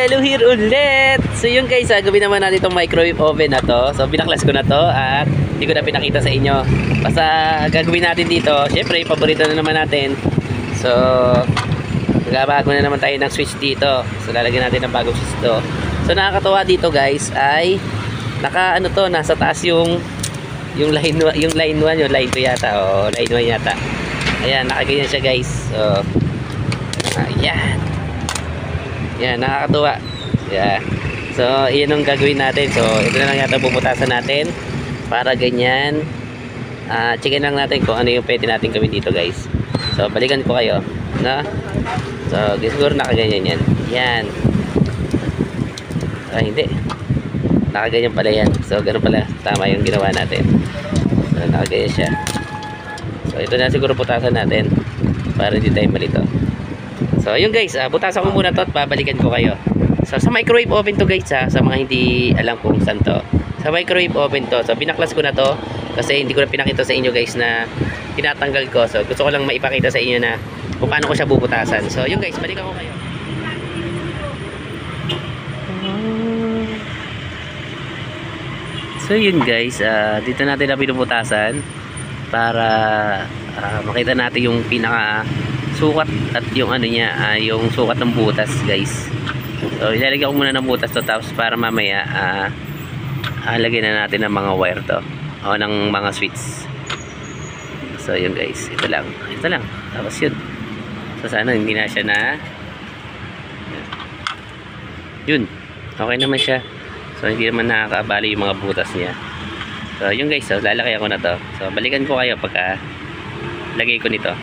Yellow here ulit. So yun guys, gawin naman natin itong microwave oven na to. So binaklas ko na to at hindi ko na pinakita sa inyo. Basta gagawin natin dito, syempre paborito na naman natin. So magabago na naman tayo ng switch dito. So lalagyan natin ng bagong switch to. So nakakatuwa dito guys ay nasa taas yung line 1, yung line 2 yata. O line 1 yata. Ayan, nakaganyan siya guys. So ayan. Yan, nakakatuwa. Yeah. So, iyan ang gagawin natin. So, ito na lang yata bubutasan natin. Para ganyan. Checkin lang natin kung ano yung pwede natin gawin dito, guys. So, balikan ko kayo. No? So, siguro nakaganyan yan. Yan. Hindi. Nakaganyan pala yan. So, ganun pala. Tama yung ginawa natin. So, nakaganyan siya. So, ito na siguro butasan natin. Para hindi tayo malito. So yun guys, butasan ko muna to at babalikan ko kayo. So sa microwave oven to guys, sa mga hindi alam kung saan to. Sa microwave oven to. So binaklas ko na to kasi hindi ko na pinakita sa inyo guys na tinatanggal ko. So gusto ko lang maipakita sa inyo na kung paano ko siya bubutasan. So yun guys, balikan ko kayo. So yun guys, dito natin na binubutasan para makita natin yung pinaka sukat at yung ano niya, yung sukat ng butas guys. So ilalagay ko muna ng butas to tapos para mamaya lagyan na natin ng mga wire to o ng mga switch. So yun guys, ito lang tapos yun. So sana hindi na siya na yun, okay naman siya. So hindi naman nakakaabali yung mga butas niya. So yun guys, so lalakay ako na to. So balikan ko kayo pagka lagay ko nito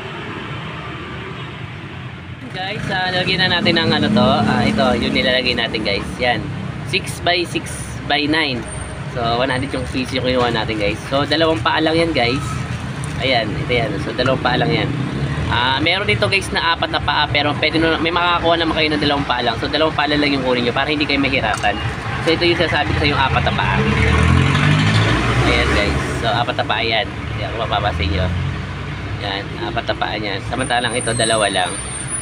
guys. Nilagyan na natin ng ano to. Ito yung nilalagay natin guys. Yan, 6x6x9. So 100 yung cc yung kinuha natin guys. So dalawang paa lang yan guys. Ayan, ito yan. So dalawang paa lang yan. Meron dito guys na 4 na paa, pero pwede na, may makakakuha naman kayo ng dalawang paa lang. So dalawang paa lang yung kunin nyo para hindi kayo mahirapan. So ito yung sasabi ko sa yung 4 na paa. Ayan guys. So 4 na paa yan. Ayan, kung mapapasa nyo. Yan, 4 na paa yan. Samantalang ito dalawa lang.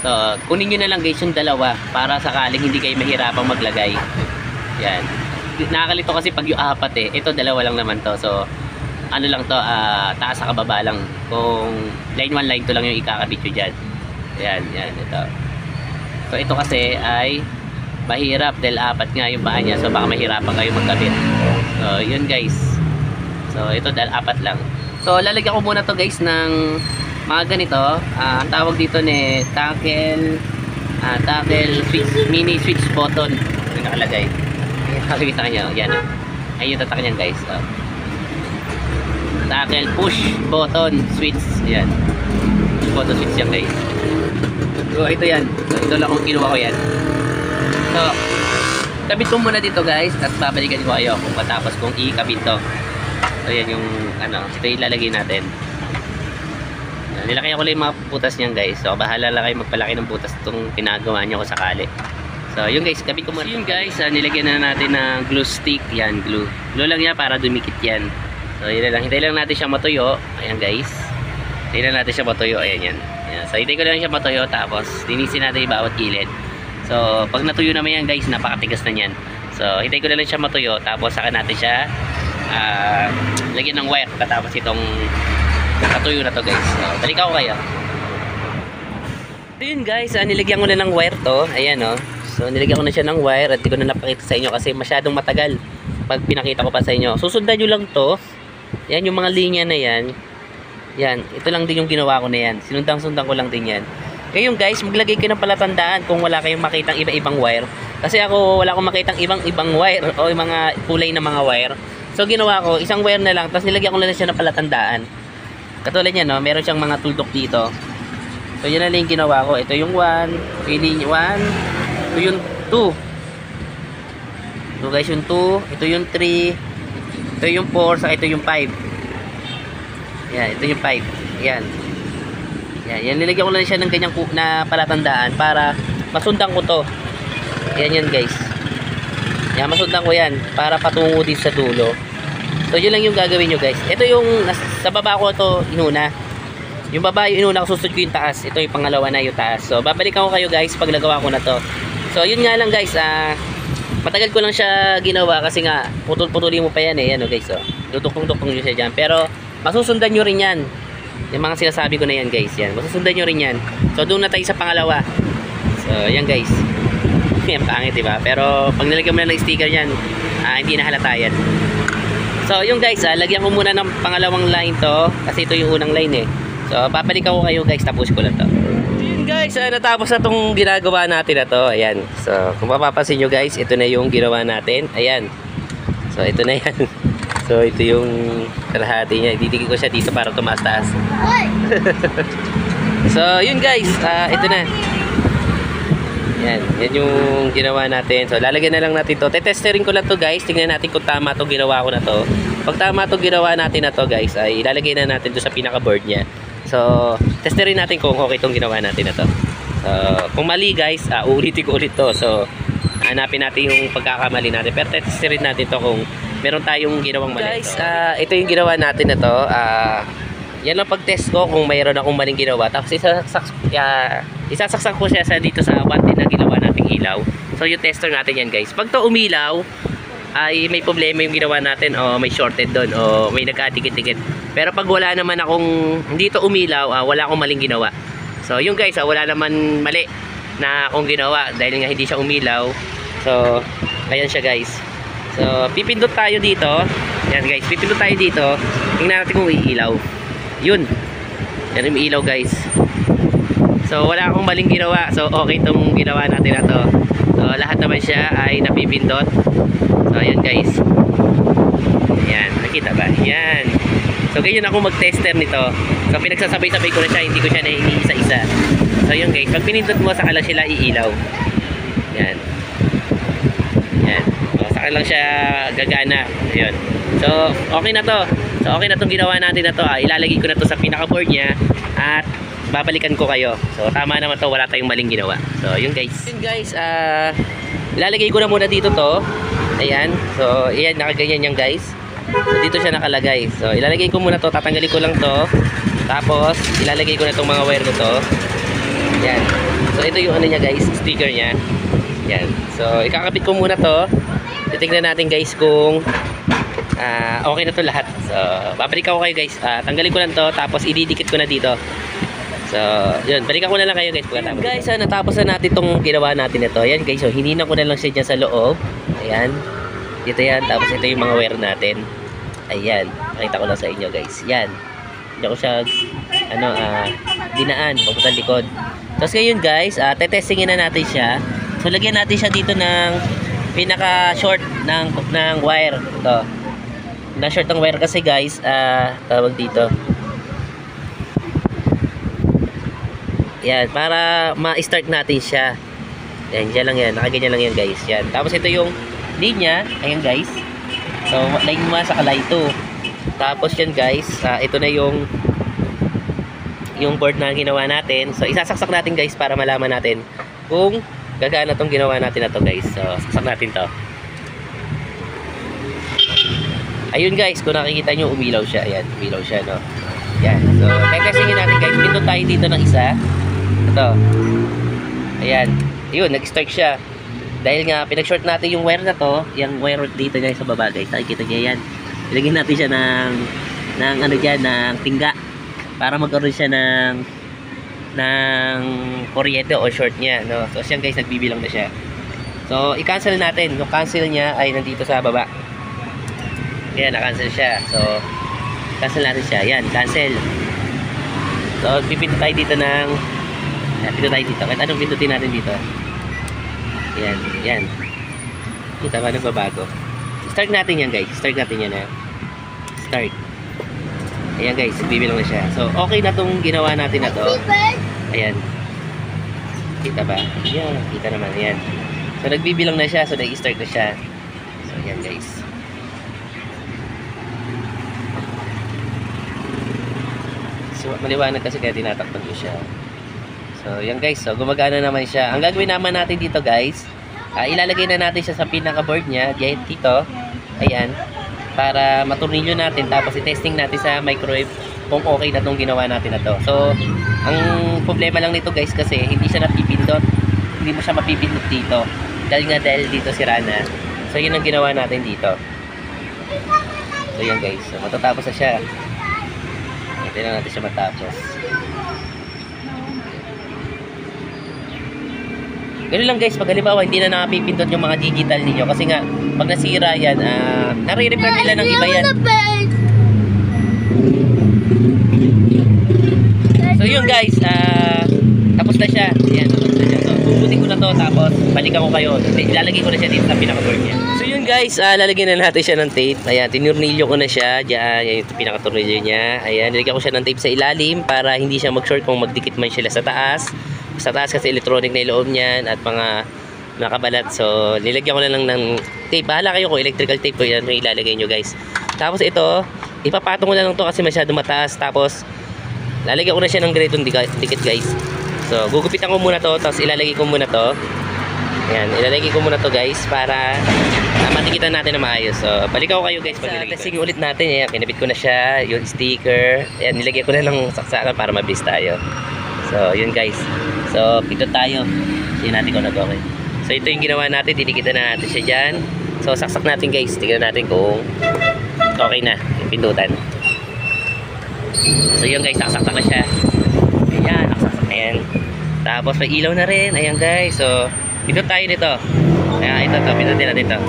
So, kunin nyo na lang guys yung dalawa para sakaling hindi kayo mahirapang maglagay. Yan. Nakakalito kasi pag yung 4 ito dalawa lang naman to. So, ano lang to, taas sa kababa lang. Kung line 1, line 2 lang yung ikakabit nyo dyan. Yan, ito. So, ito kasi ay mahirap dahil 4 nga yung paa niya. So, baka mahirapan kayo magkabit. So, yun guys. So, ito dahil 4 lang. So, lalagyan ko muna to guys ng mga ganito, ang tawag dito ni tackle switch, mini switch button yung nakalagay. Nakikita nyo, yan ayun yung tatak nyan guys. Tackle push button switch, yan button switch yan guys. So ito yan, so ito lang kung kinuha ko yan. So kabit ko muna dito guys at babalikan ko kayo kung matapos kong ikabit to. So yan yung ano, ito ilalagay natin. Nilakay ko lang yung mga butas niyan guys. So bahala lang kayo magpalaki ng butas itong pinagawa nyo ko sakali. So yun guys, kabit ko muna. So yun guys, nilagyan na natin ng glue stick. Yan, glue lang yan para dumikit yan. So yun lang, hintayin lang natin siya matuyo. Ayan guys, hintayin lang natin siya matuyo. Ayan yan. So hintayin ko lang siya matuyo. Tapos linisin natin yung bawat gilid. So pag natuyo naman yan guys, napakatigas na yan. So hintayin ko lang siya matuyo. Tapos saka natin siya lagyan ng wire. Tapos itong katuyo na to guys. So, balik ako kayo. So yun guys, nilagyan ko na ng wire to. Ayan o. So nilagyan ko na siya ng wire at di ko na napakita sa inyo kasi masyadong matagal pag pinakita ko pa sa inyo. Susundan nyo lang to. Yan yung mga linya na yan. Yan, ito lang din yung ginawa ko na yan. Sinundang-sundan ko lang din yan. Ngayon guys, maglagay kayo ng palatandaan kung wala kayong makitang iba-ibang wire. Kasi ako wala akong makitang ibang wire o yung mga kulay na mga wire. So ginawa ko, isang wire na lang, tapos nilagyan ko na siya ng palatandaan. Katulad niya, no? Meron siyang mga tuldok dito. So, yun na lang yung ginawa ko. Ito yung 1. Pili 1. Ito yung 2. Ito guys yung 2. Ito yung 3. Ito yung 4. Saka ito yung 5. Yan. Ito yung 5. Yan. Yan. Nilagyan ko lang siya ng ganyang na palatandaan para masundan ko to. Yan guys. Yan. Masundan ko yan para patungo din sa dulo. So yun lang yung gagawin nyo guys. Ito yung sa baba ko to inuna. Yung baba yung inuna ko, susunod ko yung taas. Ito yung pangalawa na yung taas. So babalikan ko kayo guys pag nagawa ko na to. So yun nga lang guys, matagal ko lang siya ginawa kasi nga putol-putulin mo pa yan eh. Ano guys, tutukong-tukong nyo siya dyan. Pero masusundan nyo rin yan. Yung mga sinasabi ko na yan guys, yan. Masusundan nyo rin yan. So doon na tayo sa pangalawa. So yan guys. Yan pangit diba? Pero pag nilagyan mo na ng sticker yan, hindi na halata yan. So yung guys, lagyan ko muna ng pangalawang line to. Kasi ito yung unang line eh. So papalikan ko kayo guys, tapos ko lang to. Yun guys, natapos na tong ginagawa natin na to. Ayan. So kung mapapansin nyo guys, ito na yung ginawa natin. Ayan. So ito na yan. So ito yung kalahati niya. Didikit ko siya dito para tumaas-taas. So yun guys, ito na. Yan. Yan yung ginawa natin. So lalagyan na lang natin to. Tetesterin ko lang to guys. Tingnan natin kung tama to ginawa ko na to. Pag tama to ginawa natin na to guys, ay ilalagay na natin to sa pinaka board niya. So testerin natin kung okay tong ginawa natin na to. So kung mali guys, uulitin ko ulit to. So hanapin natin yung pagkakamali natin. Pero testerin natin to kung meron tayong ginawang mali. Guys, ito yung ginawa natin na to. Yan lang pag-test ko kung mayroon akong maling ginawa. Tapos isasaksak ko siya dito sa wanted na ginawa nating ilaw. So yung tester natin yan guys. Pag to umilaw, ay may problema yung ginawa natin o may shorted doon o may nagkatikit-tikit. Pero pag wala naman akong hindi to umilaw, wala akong maling ginawa. So yung guys, wala naman mali na akong ginawa dahil nga hindi siya umilaw. So ayan siya guys. So pipindot tayo dito. Yan guys, pipindot tayo dito. Tingnan natin kung iilaw. Yun. Yan yung ilaw guys. So wala akong maling ginawa. So okay itong ginawa natin na to. So lahat naman siya ay napipindot. So ayan guys. Ayan, nakita ba? Ayan. So ganyan ako mag-tester nito. So pinagsasabay-sabay ko na siya. Hindi ko siya naiisa-isa. So yun guys, pag pinindot mo, saka lang sila iilaw. Ayan. Ayan. So saka lang siya gagana. Ayan. So okay na to. So okay na itong ginawa natin na to. Ilalagay ko na to sa pinaka-board niya at babalikan ko kayo. So tama naman to, wala tayong maling ginawa. So yun guys. Yun guys, ilalagay ko na muna dito to. Ayan. So ayan, nakaganyan yan guys. So dito siya nakalagay. So ilalagay ko muna to, tatanggalin ko lang to. Tapos ilalagay ko na itong mga wire ko to. Ayan. So ito yung ano niya guys, sticker niya. Ayan. So ikakabit ko muna to. Titignan natin guys kung okay na to lahat. So babalikan ko kayo guys. Tanggalin ko lang to, tapos ididikit ko na dito. So yun, balikan ko na lang kayo guys. Guys, natapos na natin itong ginawa natin ito. Ayan guys, so hinina ko na lang siya dyan sa loob. Ayan. Dito yan, tapos ito yung mga wire natin. Ayan, nakita ko lang sa inyo guys. Yan. Hindi ko siya dinaan, papunta likod. Tapos ngayon guys, tetestingin na natin siya. So lagyan natin siya dito ng pinaka short ng wire. Ito. Na short ng wire kasi guys, tawag dito. Yan, para ma-start natin siya. Yan, dyan lang yan. Nakaganyan lang yan guys. Yan. Tapos ito yung linya. Ayan guys. So, line 1 sa line 2. Tapos yan guys, ito na yung board na ginawa natin. So, isasaksak natin guys para malaman natin kung gagana tong ginawa natin na to guys. So, saksak natin to. Ayun guys, kung nakikita nyo, umilaw siya. Ayan, umilaw siya, no? Yan. So, testingin natin guys. Pindot tayo dito ng isa. Ito. Ayan. Ayun, nag-start siya. Dahil nga, pinag-short natin yung wire na to. Yung wire dito guys sa baba guys. Nakikita nyo yan. Ilagyan natin siya ng ano dyan, ng tingga. Para magkaroon siya ng kuryente o short niya, no? So, siya guys, nagbibilang na siya. So, i-cancel natin. Yung cancel niya ay nandito sa baba. Ayan, na-cancel siya. So, cancel natin siya. Ayan, cancel. So, pipindot tayo dito ng pindot tayo dito. Kahit anong pindutin natin dito. Ayan, ayan. Kita ba, nagbabago. Start natin yan guys. Start natin yan ha. Start. Ayan guys, bibilang na siya. So, okay na tong ginawa natin na to. Ayan. Kita ba? Ayan, kita naman. Ayan. So, nagbibilang na siya. So, nag-start na siya. So, ayan guys. So, maliwanag kasi kaya tinatakpan ko siya. So, yan guys. So, gumagana naman siya. Ang gagawin naman natin dito guys, ilalagay na natin siya sa pinaka-board niya. Dito. Ayan. Para matornilyo natin. Tapos, i-testing natin sa microwave kung okay na itong ginawa natin na to. So, ang problema lang nito guys kasi hindi siya napipindot. hindi mo siya mapipindot dito. Dahil dito si Rana. So yun ang ginawa natin dito. So yan guys, so, matatapos na siya. Hintayin lang natin siya matapos. Ganun lang guys, pag halimbawa hindi na nakapipindot yung mga digital ninyo kasi nga pag nasira yan, nare-repair nila ng iba yan. So yun guys, tapos na siya. Ayan, tapos na siya. So bubutin ko na to tapos balikan ko kayo. Ilalagay ko na siya dito sa pinaka-door niya. So yun guys, lalagyan na natin siya ng tape. Ayan, tinurnilyo ko na siya. Diyan, yan yung pinaka-tornilyo niya. Ayan, nilagyan ko siya ng tape sa ilalim para hindi siya mag-short kung magdikit man sila sa taas. Sa taas kasi electronic na yung loob niyan at mga nakabalat. So nilagyan ko na lang ng tape. Bahala kayo kung electrical tape ko yan yung ilalagay nyo guys. Tapos ito, ipapatong ko na lang to kasi masyado mataas. Tapos lalagyan ko na siya ng ganitong dikit guys. So gugupitan ko muna to, tapos ilalagay ko muna to. Ayan, ilalagay ko muna to guys para matikitan natin na maayos. So balikan ko kayo guys pag nilagay ko. Testing ulit natin. Ayan, kinabit ko na siya, yung sticker. Ayan, nilagay ko na ng saksakan para mabilis tayo. So yun guys. So pindot tayo. Tingnan natin kung nag-okay. So ito yung ginawa natin, dinikitan na natin siya dyan. So saksak natin guys, tingnan natin kung okay na yung pindutan. So yun guys, saksak na siya. Ayan, saksak na yan. Tapos may ilaw na rin, ayan guys. So pindot tayo nito. Ayan, ito, pindutin natin ito.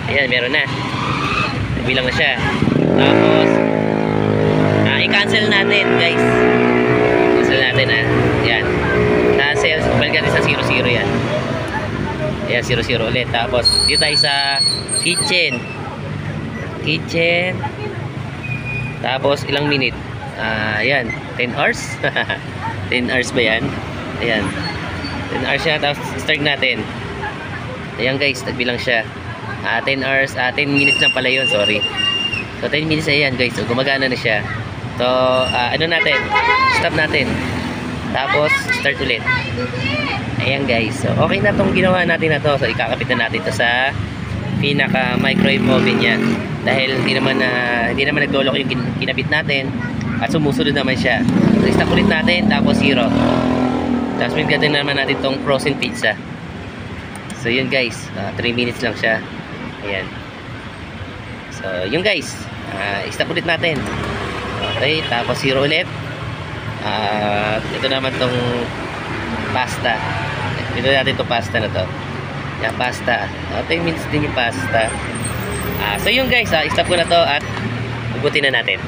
Ayan, meron na. Nagbilang na siya. Tapos i-cancel natin guys. Cancel natin ayan. Cancel, balik natin sa 00 yan. Ayan, 00 ulit. Tapos dito tayo sa kitchen. Tapos ilang minute? Ayan, 10 hours. 10 hours ba yan? Ayan, 10 hours siya. Tapos start natin. Ayan guys, nagbilang siya. 10 hours, 10 minutes lang pala yun, sorry. So 10 minutes na yan guys, so gumagana na siya. So ano natin, stop natin. Tapos start ulit. Ayan guys, so okay na tong ginawa natin na to. So ikakapit na natin to sa pinaka microwave oven niya. Dahil hindi naman nagloloko yung kinabit natin. At sumusunod naman siya. So stop ulit natin, tapos 0. Tapos bigyan naman natin tong frozen pizza. So yun guys, 3 minutes lang siya. Ayan. So yun guys, stop ulit natin. Okay, tapos 0 ulit. Ito naman tong pasta. Ito natin itong pasta na to. Yan, pasta. 10 minutes din yung pasta. So yun guys, stop ko na to at ugutin na natin.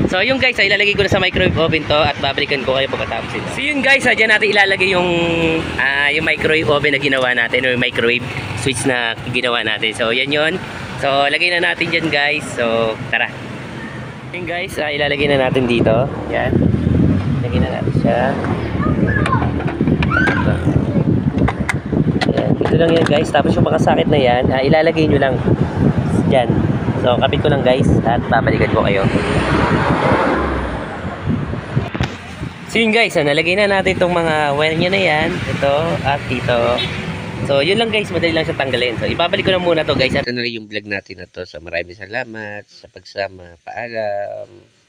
So yun guys, ilalagay ko na sa microwave oven to at babalikan ko kayo pagkatapos ito. So yun guys, dyan natin ilalagay yung microwave oven na ginawa natin, o yung microwave switch na ginawa natin. So yan yun. So lagay na natin dyan guys. So tara. Yun guys, ilalagay na natin dito. Yan. Lagay na natin siya. Ito. Yan. Ito lang yan guys. Tapos yung pakasakit na yan, ilalagay nyo lang dyan. So kapit ko lang guys at babalikan ko kayo. So yun guys, nalagay na natin itong mga wire nyo na yan. Ito at dito. So yun lang guys, madali lang siya tanggalin. So ibabalik ko na muna to guys. At ito na rin yung vlog natin na to. So maraming salamat sa pagsama. Paalam.